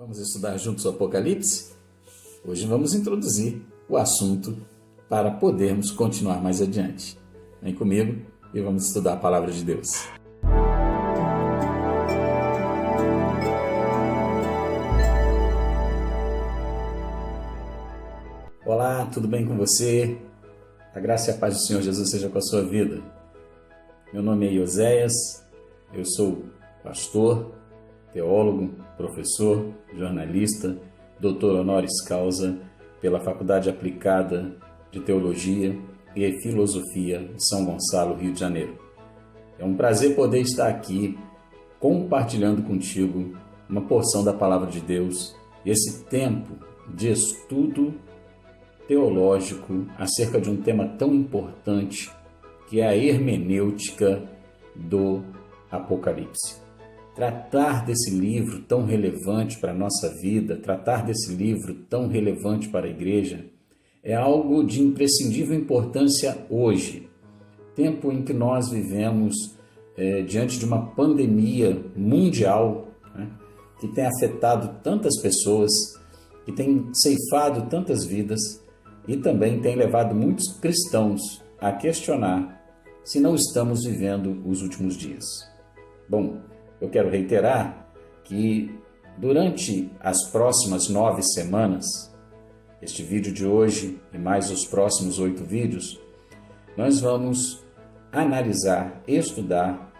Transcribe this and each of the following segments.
Vamos estudar juntos o Apocalipse? Hoje vamos introduzir o assunto para podermos continuar mais adiante. Vem comigo e vamos estudar a Palavra de Deus. Olá, tudo bem com você? A graça e a paz do Senhor Jesus seja com a sua vida. Meu nome é Oséias, eu sou pastor, teólogo, professor, jornalista, doutor honoris causa pela Faculdade Aplicada de Teologia e Filosofia de São Gonçalo, Rio de Janeiro. É um prazer poder estar aqui compartilhando contigo uma porção da Palavra de Deus e esse tempo de estudo teológico acerca de um tema tão importante que é a hermenêutica do Apocalipse. Tratar desse livro tão relevante para a nossa vida, tratar desse livro tão relevante para a igreja, é algo de imprescindível importância hoje, tempo em que nós vivemos diante de uma pandemia mundial, né, que tem afetado tantas pessoas, que tem ceifado tantas vidas e também tem levado muitos cristãos a questionar se não estamos vivendo os últimos dias. Bom, eu quero reiterar que durante as próximas 9 semanas, este vídeo de hoje e mais os próximos 8 vídeos, nós vamos analisar, estudar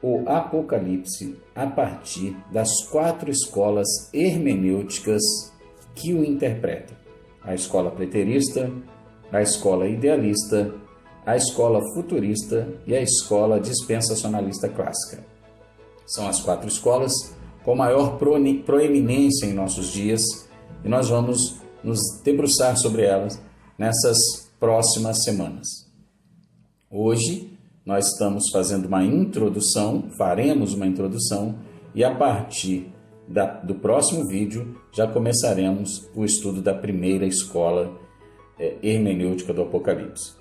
o Apocalipse a partir das 4 escolas hermenêuticas que o interpretam. A escola preterista, a escola idealista, a escola futurista e a escola dispensacionalista clássica. São as 4 escolas com maior proeminência em nossos dias e nós vamos nos debruçar sobre elas nessas próximas semanas. Hoje nós estamos fazendo uma introdução, faremos uma introdução e a partir do próximo vídeo já começaremos o estudo da primeira escola hermenêutica do Apocalipse.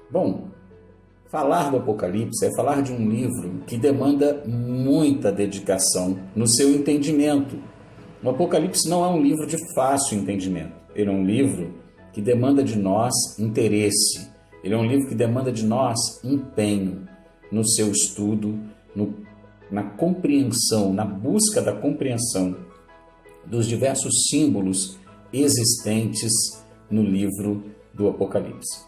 Bom, falar do Apocalipse é falar de um livro que demanda muita dedicação no seu entendimento. O Apocalipse não é um livro de fácil entendimento. Ele é um livro que demanda de nós interesse. Ele é um livro que demanda de nós empenho no seu estudo, na compreensão, na busca da compreensão dos diversos símbolos existentes no livro do Apocalipse.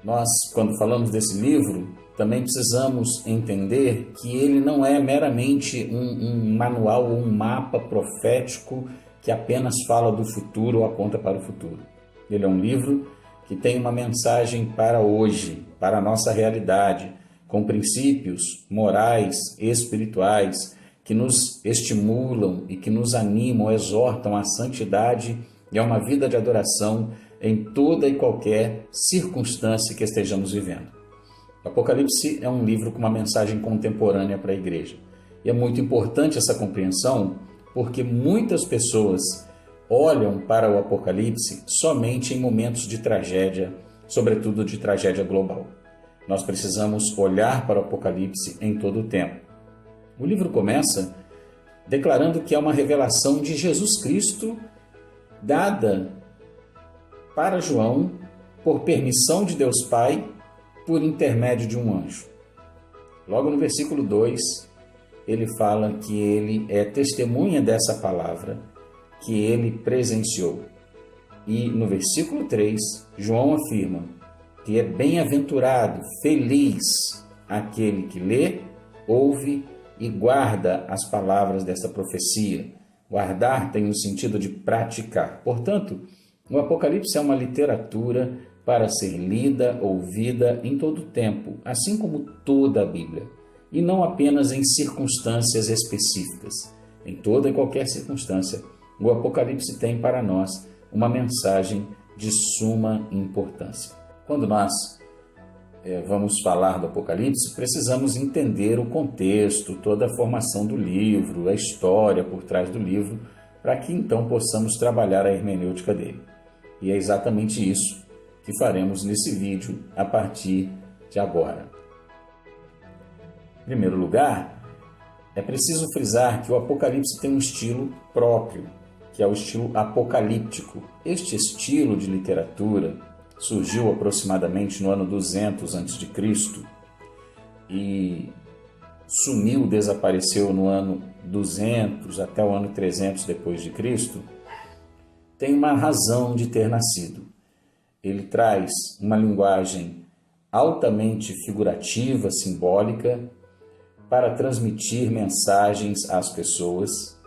Nós, quando falamos desse livro, também precisamos entender que ele não é meramente um manual ou um mapa profético que apenas fala do futuro ou aponta para o futuro. Ele é um livro que tem uma mensagem para hoje, para a nossa realidade, com princípios morais e espirituais que nos estimulam e que nos animam, exortam à santidade e a uma vida de adoração em toda e qualquer circunstância que estejamos vivendo. O Apocalipse é um livro com uma mensagem contemporânea para a igreja. E é muito importante essa compreensão porque muitas pessoas olham para o Apocalipse somente em momentos de tragédia, sobretudo de tragédia global. Nós precisamos olhar para o Apocalipse em todo o tempo. O livro começa declarando que é uma revelação de Jesus Cristo dada para João por permissão de Deus Pai por intermédio de um anjo. Logo no versículo 2, ele fala que ele é testemunha dessa palavra que ele presenciou. E no versículo 3, João afirma que é bem-aventurado, feliz, aquele que lê, ouve e guarda as palavras dessa profecia. Guardar tem o sentido de praticar. Portanto, o Apocalipse é uma literatura para ser lida, ouvida em todo o tempo, assim como toda a Bíblia, e não apenas em circunstâncias específicas. Em toda e qualquer circunstância, o Apocalipse tem para nós uma mensagem de suma importância. Quando nós vamos falar do Apocalipse, precisamos entender o contexto, toda a formação do livro, a história por trás do livro, para que então possamos trabalhar a hermenêutica dele. E é exatamente isso que faremos nesse vídeo a partir de agora. Em primeiro lugar, É preciso frisar que o Apocalipse tem um estilo próprio, que é o estilo apocalíptico. Este estilo de literatura surgiu aproximadamente no ano 200 a.C. e sumiu, desapareceu no ano 200 até o ano 300 depois de Cristo. Tem uma razão de ter nascido. Ele traz uma linguagem altamente figurativa, simbólica, para transmitir mensagens às pessoas,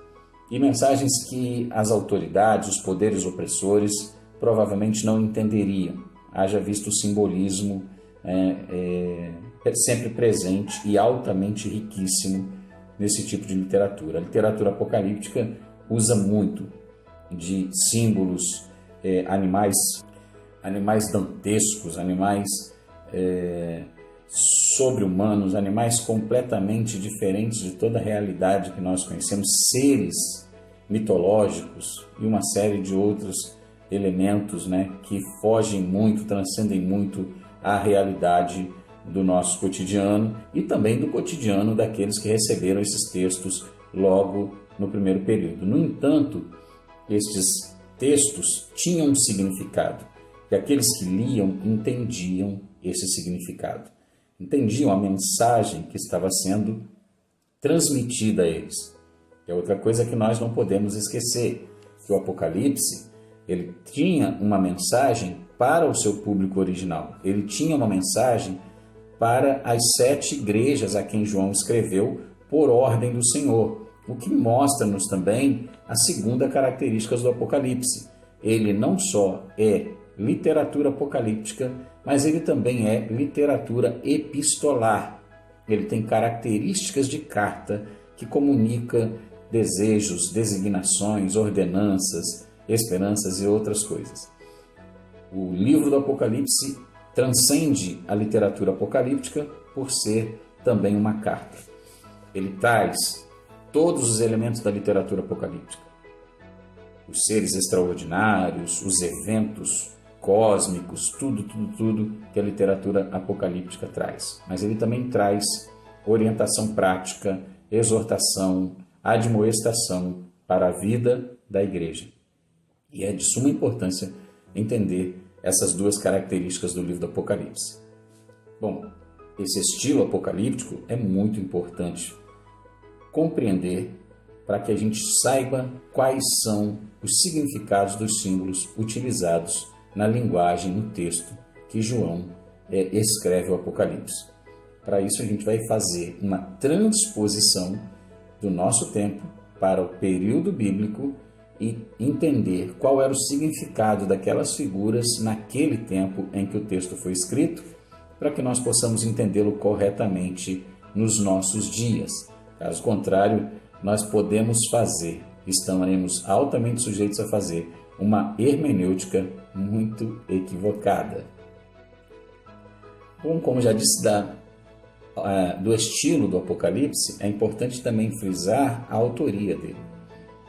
e mensagens que as autoridades, os poderes opressores, provavelmente não entenderiam, haja visto o simbolismo sempre presente e altamente riquíssimo nesse tipo de literatura. A literatura apocalíptica usa muito de símbolos, animais dantescos, animais sobre-humanos, animais completamente diferentes de toda a realidade que nós conhecemos, seres mitológicos e uma série de outros elementos, que fogem muito, transcendem muito a realidade do nosso cotidiano e também do cotidiano daqueles que receberam esses textos logo no primeiro período. No entanto, estes textos tinham um significado e aqueles que liam entendiam esse significado, entendiam a mensagem que estava sendo transmitida a eles. É outra coisa que nós não podemos esquecer, que o Apocalipse ele tinha uma mensagem para o seu público original, ele tinha uma mensagem para as 7 igrejas a quem João escreveu por ordem do Senhor, o que mostra-nos também a segunda característica do Apocalipse. Ele não só é literatura apocalíptica, mas ele também é literatura epistolar. Ele tem características de carta que comunica desejos, designações, ordenanças, esperanças e outras coisas. O livro do Apocalipse transcende a literatura apocalíptica por ser também uma carta. Ele traz todos os elementos da literatura apocalíptica. Os seres extraordinários, os eventos cósmicos, tudo que a literatura apocalíptica traz. Mas ele também traz orientação prática, exortação, admoestação para a vida da igreja. E é de suma importância entender essas duas características do livro do Apocalipse. Bom, esse estilo apocalíptico é muito importante compreender para que a gente saiba quais são os significados dos símbolos utilizados na linguagem, no texto que João escreve o Apocalipse. Para isso a gente vai fazer uma transposição do nosso tempo para o período bíblico e entender qual era o significado daquelas figuras naquele tempo em que o texto foi escrito, para que nós possamos entendê-lo corretamente nos nossos dias. Caso contrário, nós estaremos altamente sujeitos a fazer uma hermenêutica muito equivocada. Bom, como já disse do estilo do Apocalipse, é importante também frisar a autoria dele.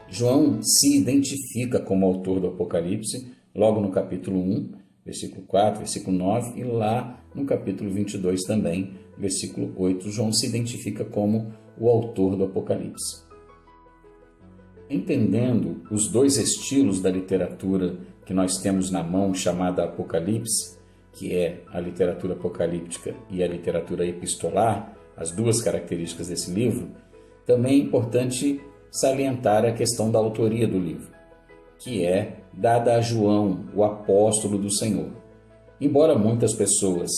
João se identifica como autor do Apocalipse logo no capítulo 1, versículo 4, versículo 9, e lá no capítulo 22 também, versículo 8, João se identifica como o autor do Apocalipse. Entendendo os dois estilos da literatura que nós temos na mão, chamada Apocalipse, que é a literatura apocalíptica e a literatura epistolar, as duas características desse livro, também é importante salientar a questão da autoria do livro, que é dada a João, o apóstolo do Senhor. Embora muitas pessoas,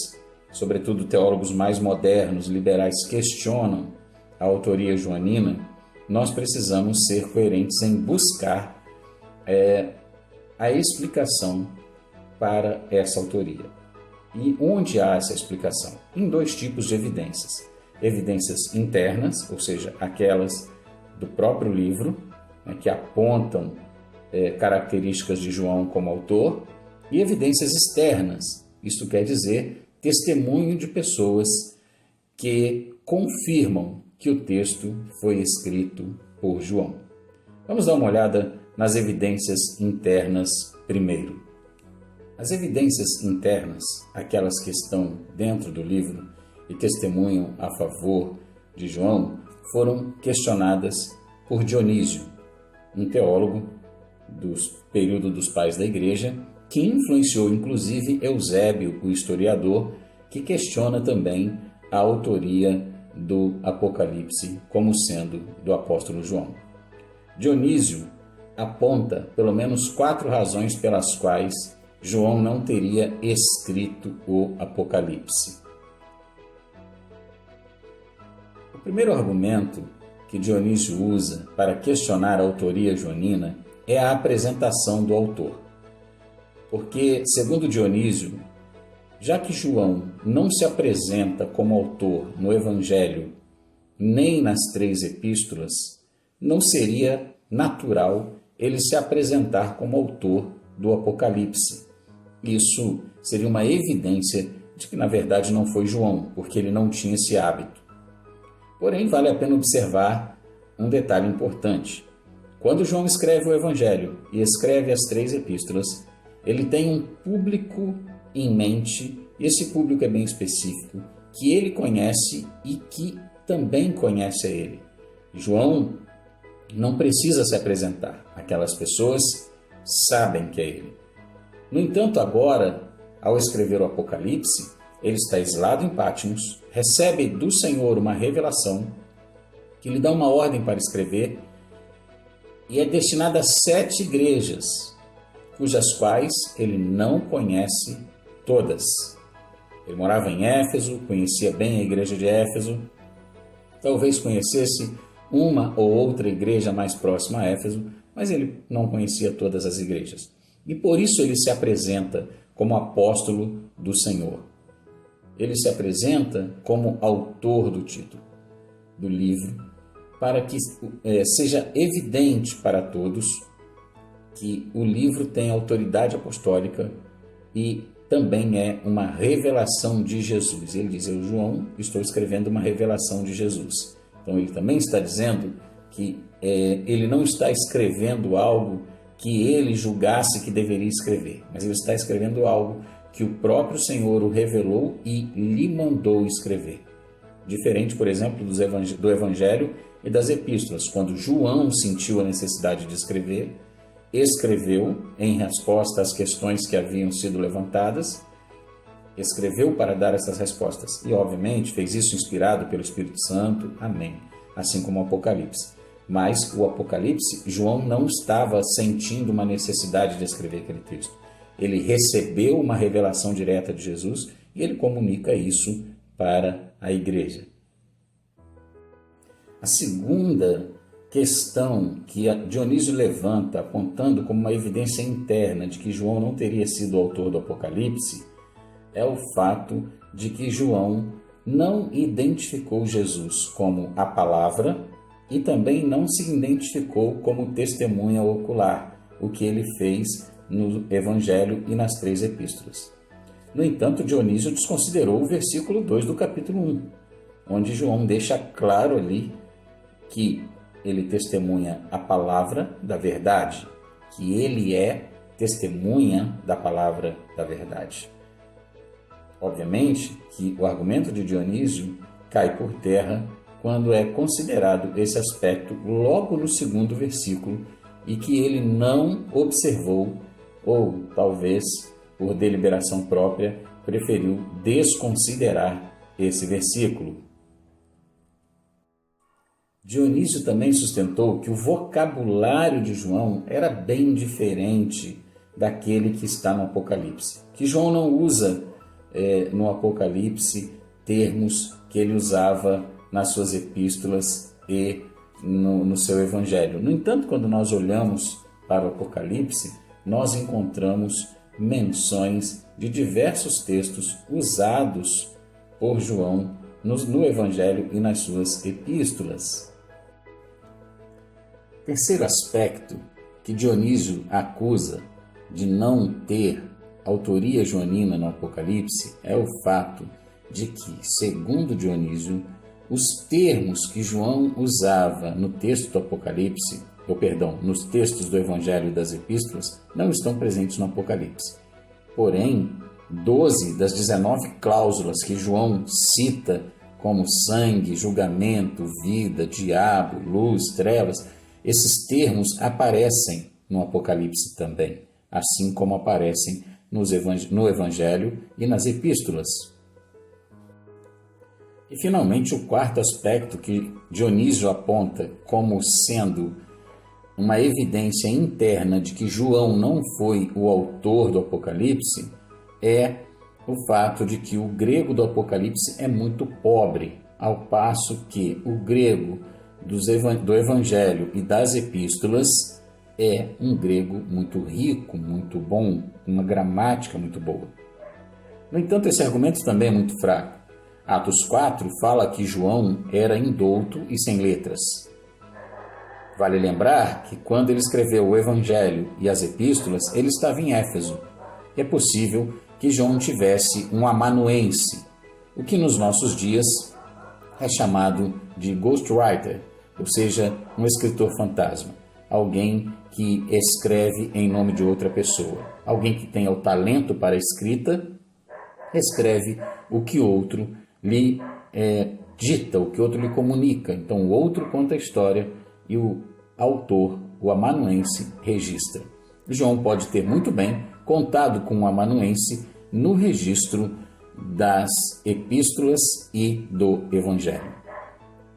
sobretudo teólogos mais modernos, liberais, questionam a autoria joanina, nós precisamos ser coerentes em buscar a explicação para essa autoria. E onde há essa explicação? Em dois tipos de evidências. Evidências internas, ou seja, aquelas do próprio livro, que apontam características de João como autor, e evidências externas, isto quer dizer, testemunho de pessoas que confirmam que o texto foi escrito por João. Vamos dar uma olhada nas evidências internas primeiro. As evidências internas, aquelas que estão dentro do livro e testemunham a favor de João, foram questionadas por Dionísio, um teólogo do período dos pais da igreja, que influenciou inclusive Eusébio, o historiador, que questiona também a autoria do Apocalipse como sendo do apóstolo João. Dionísio aponta pelo menos 4 razões pelas quais João não teria escrito o Apocalipse. O primeiro argumento que Dionísio usa para questionar a autoria joanina é a apresentação do autor. Porque, segundo Dionísio, já que João não se apresenta como autor no Evangelho nem nas 3 epístolas, não seria natural ele se apresentar como autor do Apocalipse. Isso seria uma evidência de que, na verdade, não foi João, porque ele não tinha esse hábito. Porém, vale a pena observar um detalhe importante. Quando João escreve o Evangelho e escreve as 3 epístolas, ele tem um público em mente, e esse público é bem específico, que ele conhece e que também conhece a ele. João não precisa se apresentar, aquelas pessoas sabem que é ele. No entanto, agora, ao escrever o Apocalipse, ele está exilado em Patmos, recebe do Senhor uma revelação que lhe dá uma ordem para escrever e é destinada a 7 igrejas, cujas quais ele não conhece todas. Ele morava em Éfeso, conhecia bem a igreja de Éfeso, talvez conhecesse uma ou outra igreja mais próxima a Éfeso, mas ele não conhecia todas as igrejas. E por isso ele se apresenta como apóstolo do Senhor. Ele se apresenta como autor do título do livro, para que seja evidente para todos que o livro tem autoridade apostólica e também é uma revelação de Jesus. Ele diz: eu, João, estou escrevendo uma revelação de Jesus. Então ele também está dizendo que ele não está escrevendo algo que ele julgasse que deveria escrever, mas ele está escrevendo algo que o próprio Senhor o revelou e lhe mandou escrever. Diferente, por exemplo, do Evangelho e das Epístolas, quando João sentiu a necessidade de escrever, escreveu em resposta às questões que haviam sido levantadas, escreveu para dar essas respostas e, obviamente, fez isso inspirado pelo Espírito Santo, amém, assim como o Apocalipse. Mas o Apocalipse, João não estava sentindo uma necessidade de escrever aquele texto. Ele recebeu uma revelação direta de Jesus e ele comunica isso para a igreja. A segunda questão que Dionísio levanta, apontando como uma evidência interna de que João não teria sido o autor do Apocalipse, é o fato de que João não identificou Jesus como a palavra e também não se identificou como testemunha ocular, o que ele fez no Evangelho e nas 3 epístolas. No entanto, Dionísio desconsiderou o versículo 2 do capítulo 1, onde João deixa claro ali que ele testemunha a palavra da verdade, que ele é testemunha da palavra da verdade. Obviamente que o argumento de Dionísio cai por terra quando é considerado esse aspecto logo no 2º versículo e que ele não observou, ou talvez por deliberação própria, preferiu desconsiderar esse versículo. Dionísio também sustentou que o vocabulário de João era bem diferente daquele que está no Apocalipse. Que João não usa no Apocalipse termos que ele usava nas suas epístolas e no seu Evangelho. No entanto, quando nós olhamos para o Apocalipse, nós encontramos menções de diversos textos usados por João no Evangelho e nas suas epístolas. Terceiro aspecto que Dionísio acusa de não ter autoria joanina no Apocalipse é o fato de que, segundo Dionísio, os termos que João usava no texto do Apocalipse, nos textos do Evangelho e das Epístolas, não estão presentes no Apocalipse. Porém, 12 das 19 cláusulas que João cita como sangue, julgamento, vida, diabo, luz, trevas, esses termos aparecem no Apocalipse também, assim como aparecem no Evangelho e nas Epístolas. E, finalmente, o quarto aspecto que Dionísio aponta como sendo uma evidência interna de que João não foi o autor do Apocalipse é o fato de que o grego do Apocalipse é muito pobre, ao passo que o grego do Evangelho e das Epístolas é um grego muito rico, muito bom, uma gramática muito boa. No entanto, esse argumento também é muito fraco. Atos 4 fala que João era indouto e sem letras. Vale lembrar que quando ele escreveu o Evangelho e as Epístolas, ele estava em Éfeso. É possível que João tivesse um amanuense, o que nos nossos dias é chamado de ghostwriter, ou seja, um escritor fantasma, alguém que escreve em nome de outra pessoa, alguém que tenha o talento para a escrita, escreve o que outro lhe dita, o que outro lhe comunica. Então o outro conta a história e o autor, o amanuense, registra. João pode ter muito bem contado com o amanuense no registro das epístolas e do Evangelho.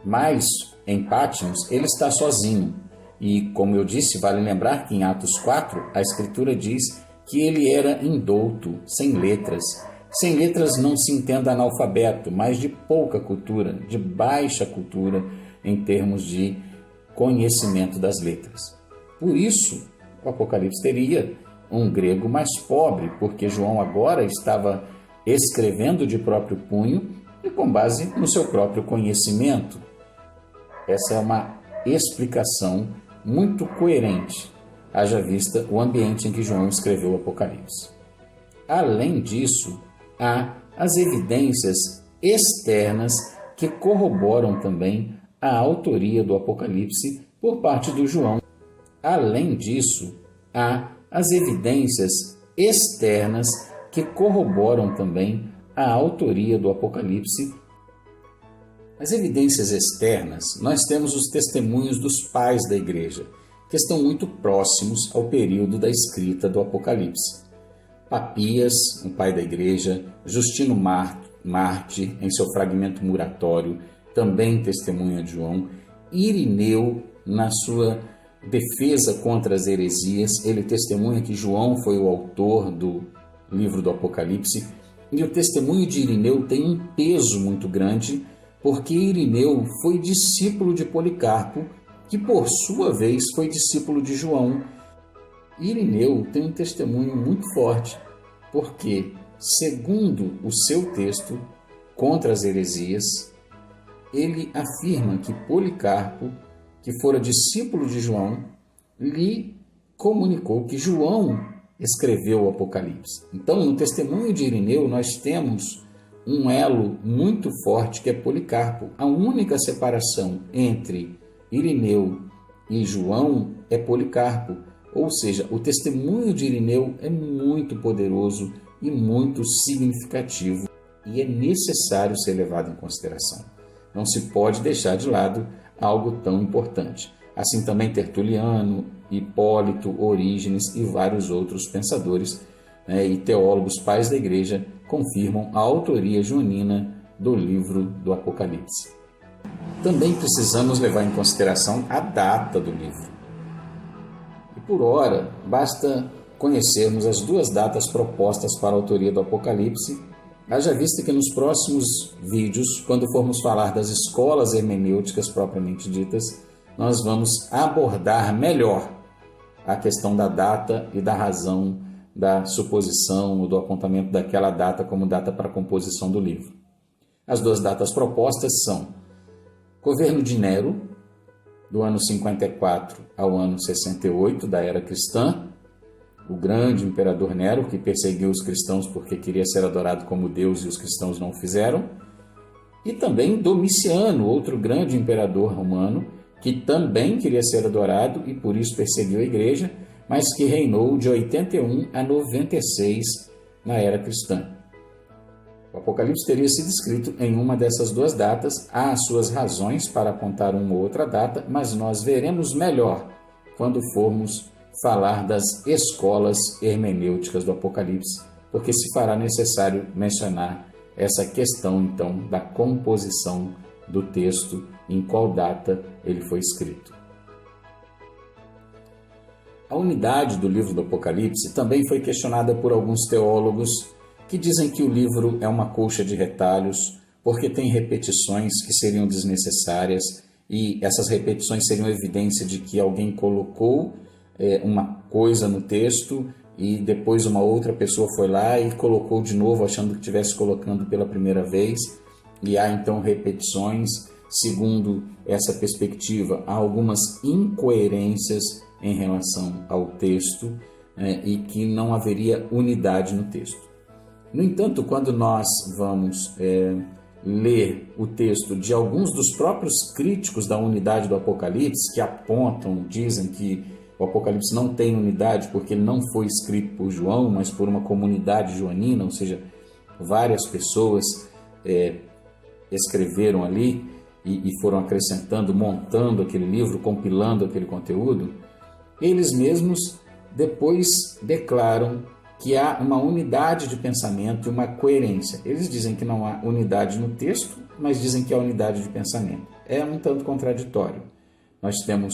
Mas em Patmos ele está sozinho e, como eu disse, vale lembrar que em Atos 4 a Escritura diz que ele era indouto, sem letras. Sem letras não se entenda analfabeto, mas de pouca cultura, de baixa cultura em termos de conhecimento das letras. Por isso, o Apocalipse teria um grego mais pobre, porque João agora estava escrevendo de próprio punho e com base no seu próprio conhecimento. Essa é uma explicação muito coerente, haja vista o ambiente em que João escreveu o Apocalipse. Além disso, há as evidências externas que corroboram também a autoria do Apocalipse por parte do João. Além disso, há as evidências externas que corroboram também a autoria do Apocalipse. As evidências externas, nós temos os testemunhos dos pais da igreja, que estão muito próximos ao período da escrita do Apocalipse. Papias, um pai da igreja, Justino Marte, em seu fragmento muratório, também testemunha de João, Irineu, na sua defesa contra as heresias, ele testemunha que João foi o autor do livro do Apocalipse, e o testemunho de Irineu tem um peso muito grande, porque Irineu foi discípulo de Policarpo, que por sua vez foi discípulo de João. Irineu tem um testemunho muito forte, porque, segundo o seu texto contra as heresias, ele afirma que Policarpo, que fora discípulo de João, lhe comunicou que João escreveu o Apocalipse. Então, no testemunho de Irineu, nós temos um elo muito forte que é Policarpo. A única separação entre Irineu e João é Policarpo. Ou seja, o testemunho de Irineu é muito poderoso e muito significativo e é necessário ser levado em consideração. Não se pode deixar de lado algo tão importante. Assim também Tertuliano, Hipólito, Orígenes e vários outros pensadores e teólogos pais da igreja confirmam a autoria joanina do livro do Apocalipse. Também precisamos levar em consideração a data do livro. E por ora, basta conhecermos as duas datas propostas para a autoria do Apocalipse, haja vista que nos próximos vídeos, quando formos falar das escolas hermenêuticas propriamente ditas, nós vamos abordar melhor a questão da data e da razão da suposição ou do apontamento daquela data como data para a composição do livro. As duas datas propostas são governo de Nero, do ano 54 ao ano 68 da era cristã, o grande imperador Nero, que perseguiu os cristãos porque queria ser adorado como Deus e os cristãos não o fizeram, e também Domiciano, outro grande imperador romano, que também queria ser adorado e por isso perseguiu a igreja, mas que reinou de 81 a 96 na era cristã. O Apocalipse teria sido escrito em uma dessas duas datas. Há as suas razões para apontar uma ou outra data, mas nós veremos melhor quando formos falar das escolas hermenêuticas do Apocalipse, porque se fará necessário mencionar essa questão, então, da composição do texto, em qual data ele foi escrito. A unidade do livro do Apocalipse também foi questionada por alguns teólogos que dizem que o livro é uma colcha de retalhos, porque tem repetições que seriam desnecessárias e essas repetições seriam evidência de que alguém colocou uma coisa no texto e depois uma outra pessoa foi lá e colocou de novo, achando que estivesse colocando pela primeira vez, e há então repetições. Segundo essa perspectiva, há algumas incoerências em relação ao texto e que não haveria unidade no texto. No entanto, quando nós vamos ler o texto de alguns dos próprios críticos da unidade do Apocalipse, que apontam, dizem que o Apocalipse não tem unidade porque ele não foi escrito por João, mas por uma comunidade joanina, ou seja, várias pessoas escreveram ali e foram acrescentando, montando aquele livro, compilando aquele conteúdo. Eles mesmos depois declaram que há uma unidade de pensamento e uma coerência. Eles dizem que não há unidade no texto, mas dizem que há unidade de pensamento. É um tanto contraditório. Nós temos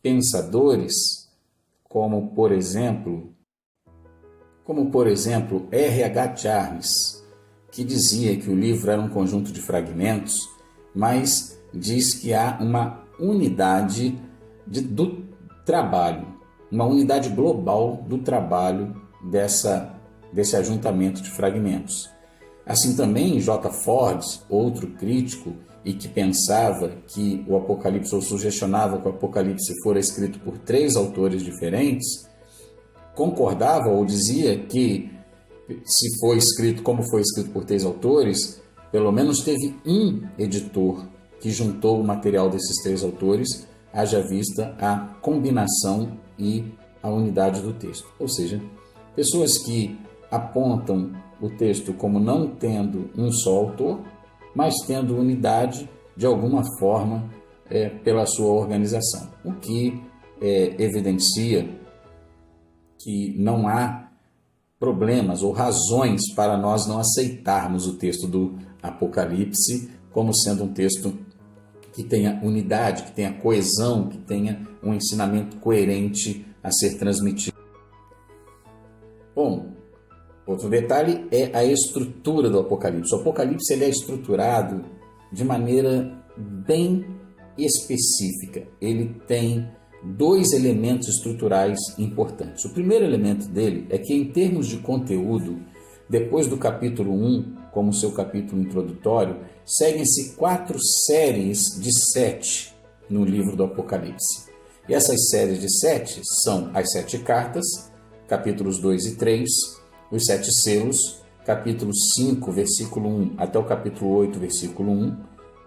pensadores como, por exemplo, R.H. Charles, que dizia que o livro era um conjunto de fragmentos, mas diz que há uma unidade do trabalho, uma unidade global do trabalho desse ajuntamento de fragmentos. Assim também J. Ford, outro crítico, e que pensava que o Apocalipse, ou sugestionava que o Apocalipse fora escrito por 3 autores diferentes, concordava ou dizia que se foi escrito como foi escrito por 3 autores, pelo menos teve um editor que juntou o material desses 3 autores, haja vista a combinação e a unidade do texto. Ou seja, pessoas que apontam o texto como não tendo um só autor, mas tendo unidade de alguma forma pela sua organização, o que evidencia que não há problemas ou razões para nós não aceitarmos o texto do Apocalipse como sendo um texto que tenha unidade, que tenha coesão, que tenha um ensinamento coerente a ser transmitido. Bom, outro detalhe é a estrutura do Apocalipse. O Apocalipse ele é estruturado de maneira bem específica. Ele tem 2 elementos estruturais importantes. O primeiro elemento dele é que, em termos de conteúdo, depois do capítulo 1, como seu capítulo introdutório, seguem-se 4 séries de 7 no livro do Apocalipse. E essas séries de 7 são as 7 cartas, capítulos 2 e 3, os 7 selos, capítulo 5, versículo 1 até o capítulo 8, versículo 1,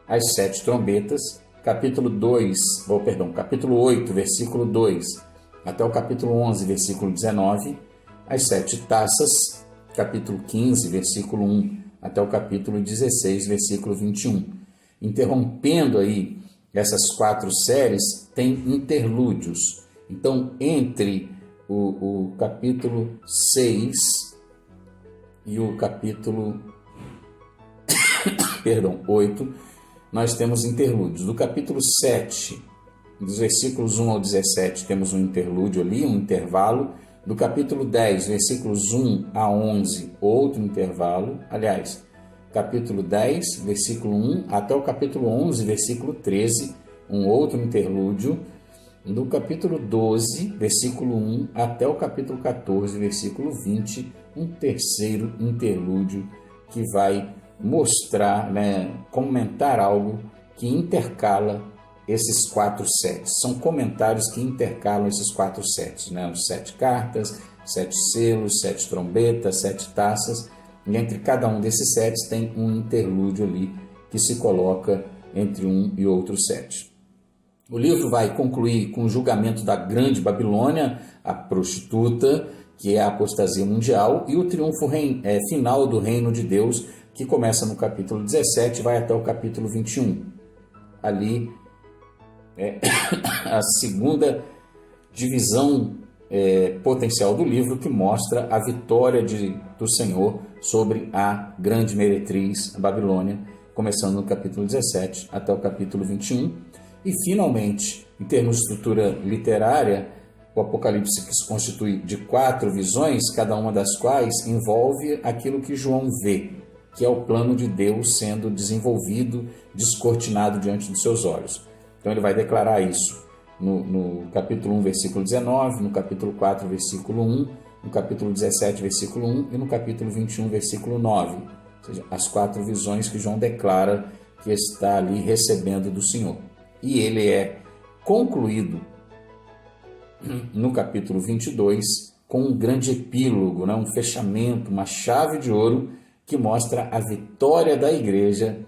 as 7 trombetas, capítulo 8, versículo 2 até o capítulo 11, versículo 19, as 7 taças, capítulo 15, versículo 1 até o capítulo 16, versículo 21. Interrompendo aí essas 4 séries, tem interlúdios. Então, entre o capítulo 6 e o capítulo 8, nós temos interlúdios. Do capítulo 7, dos versículos 1 ao 17, temos um interlúdio ali, um intervalo. Do capítulo 10, versículos 1 a 11, outro intervalo. Aliás, capítulo 10, versículo 1 até o capítulo 11, versículo 13, um outro interlúdio. Do capítulo 12, versículo 1 até o capítulo 14, versículo 20, um terceiro interlúdio que vai mostrar, comentar algo que intercala esses 4 sets. São comentários que intercalam esses 4 sets, os 7 cartas, 7 selos, 7 trombetas, 7 taças, e entre cada um desses sets tem um interlúdio ali que se coloca entre um e outro set. O livro vai concluir com o julgamento da Grande Babilônia, a prostituta, que é a apostasia mundial, e o triunfo final do reino de Deus, que começa no capítulo 17 e vai até o capítulo 21. Ali é a segunda divisão potencial do livro, que mostra a vitória do Senhor sobre a grande meretriz, a Babilônia, começando no capítulo 17 até o capítulo 21. E, finalmente, em termos de estrutura literária, o Apocalipse, que se constitui de 4 visões, cada uma das quais envolve aquilo que João vê, que é o plano de Deus sendo desenvolvido, descortinado diante dos seus olhos. Então ele vai declarar isso no capítulo 1, versículo 19, no capítulo 4, versículo 1, no capítulo 17, versículo 1 e no capítulo 21, versículo 9. Ou seja, as 4 visões que João declara que está ali recebendo do Senhor. E ele é concluído no capítulo 22 com um grande epílogo, né? Um fechamento, uma chave de ouro que mostra a vitória da igreja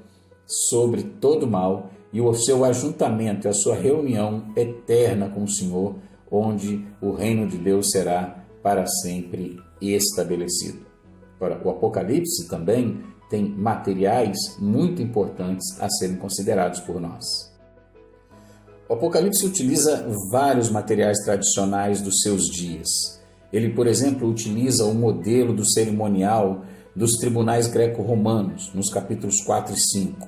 sobre todo o mal e o seu ajuntamento, a sua reunião eterna com o Senhor, onde o reino de Deus será para sempre estabelecido. Agora, o Apocalipse também tem materiais muito importantes a serem considerados por nós. O Apocalipse utiliza vários materiais tradicionais dos seus dias. Ele, por exemplo, utiliza o modelo do cerimonial dos tribunais greco-romanos, nos capítulos 4 e 5.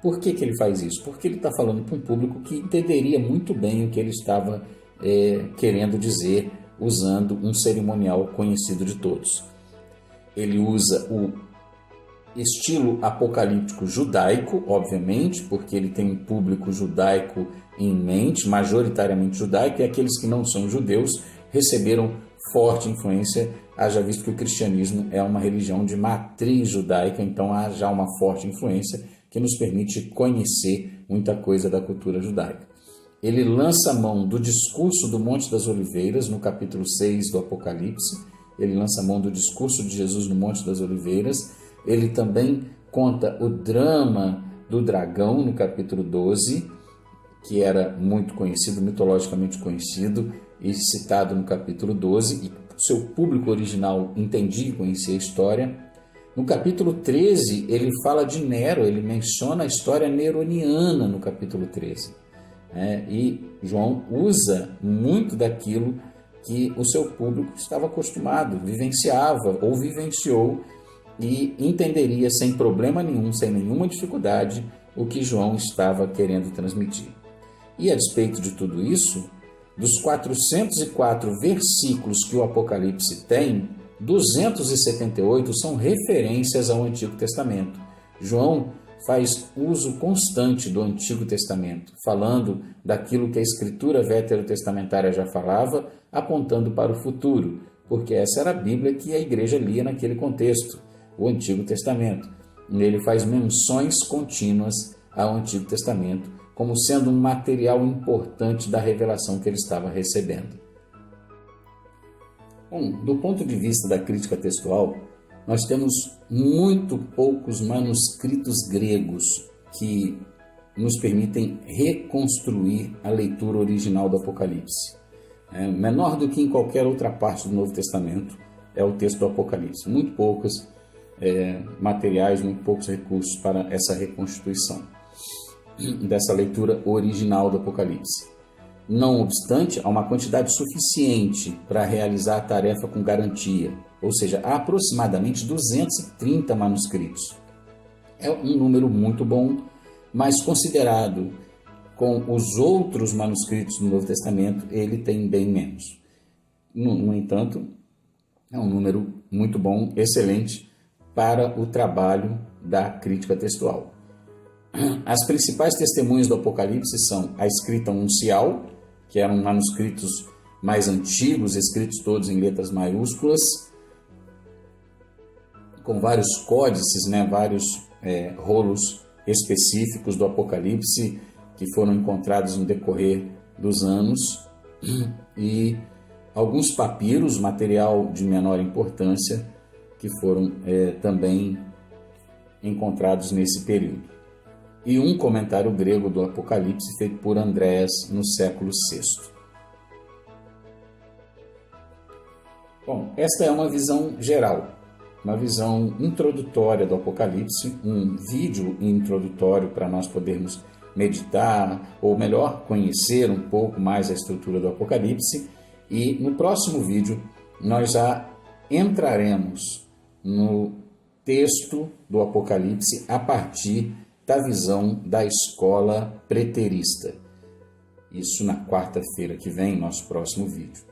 Por que ele faz isso? Porque ele está falando para um público que entenderia muito bem o que ele estava querendo dizer, usando um cerimonial conhecido de todos. Ele usa o estilo apocalíptico judaico, obviamente, porque ele tem um público judaico em mente, majoritariamente judaico, e aqueles que não são judeus receberam forte influência, haja visto que o cristianismo é uma religião de matriz judaica, então há já uma forte influência que nos permite conhecer muita coisa da cultura judaica. Ele lança mão do discurso do Monte das Oliveiras, no capítulo 6 do Apocalipse. Ele lança mão do discurso de Jesus no Monte das Oliveiras. Ele também conta o drama do dragão, no capítulo 12, que era muito conhecido, mitologicamente conhecido, e citado no capítulo 12, e seu público original entendia e conhecia a história. No capítulo 13, ele fala de Nero, ele menciona a história neroniana no capítulo 13. E João usa muito daquilo que o seu público estava acostumado, vivenciava ou vivenciou, e entenderia sem problema nenhum, sem nenhuma dificuldade, o que João estava querendo transmitir. E a despeito de tudo isso, dos 404 versículos que o Apocalipse tem, 278 são referências ao Antigo Testamento. João faz uso constante do Antigo Testamento, falando daquilo que a Escritura veterotestamentária já falava, apontando para o futuro, porque essa era a Bíblia que a igreja lia naquele contexto, o Antigo Testamento. E ele faz menções contínuas ao Antigo Testamento, como sendo um material importante da revelação que ele estava recebendo. Bom, do ponto de vista da crítica textual, nós temos muito poucos manuscritos gregos que nos permitem reconstruir a leitura original do Apocalipse. Menor do que em qualquer outra parte do Novo Testamento é o texto do Apocalipse. Muito poucos materiais, muito poucos recursos para essa reconstituição dessa leitura original do Apocalipse. Não obstante, há uma quantidade suficiente para realizar a tarefa com garantia, ou seja, há aproximadamente 230 manuscritos. É um número muito bom, mas considerado com os outros manuscritos do Novo Testamento, ele tem bem menos. No entanto, é um número muito bom, excelente, para o trabalho da crítica textual. As principais testemunhas do Apocalipse são a escrita uncial, que eram manuscritos mais antigos, escritos todos em letras maiúsculas, com vários códices, vários rolos específicos do Apocalipse que foram encontrados no decorrer dos anos, e alguns papiros, material de menor importância, que foram também encontrados nesse período. E um comentário grego do Apocalipse feito por Andréas no século VI. Bom, esta é uma visão geral. uma visão introdutória do Apocalipse, um vídeo introdutório para nós podermos meditar, ou melhor, conhecer um pouco mais a estrutura do Apocalipse. E no próximo vídeo nós já entraremos no texto do Apocalipse a partir da visão da escola preterista. Isso na quarta-feira que vem, nosso próximo vídeo.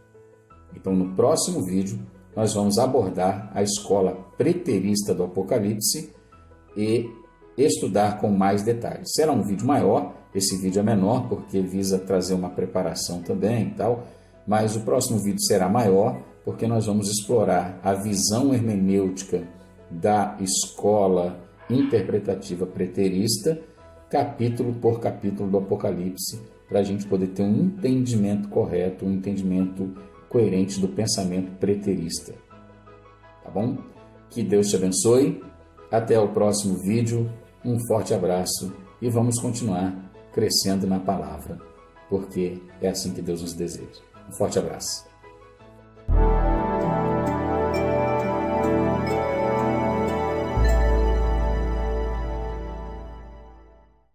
Então, no próximo vídeo, nós vamos abordar a escola preterista do Apocalipse e estudar com mais detalhes. Será um vídeo maior, esse vídeo é menor porque visa trazer uma preparação também e tal, mas o próximo vídeo será maior porque nós vamos explorar a visão hermenêutica da escola interpretativa preterista, capítulo por capítulo do Apocalipse, para a gente poder ter um entendimento correto, um entendimento coerente do pensamento preterista. Tá bom? Que Deus te abençoe. Até o próximo vídeo. Um forte abraço e vamos continuar crescendo na palavra, porque é assim que Deus nos deseja. Um forte abraço.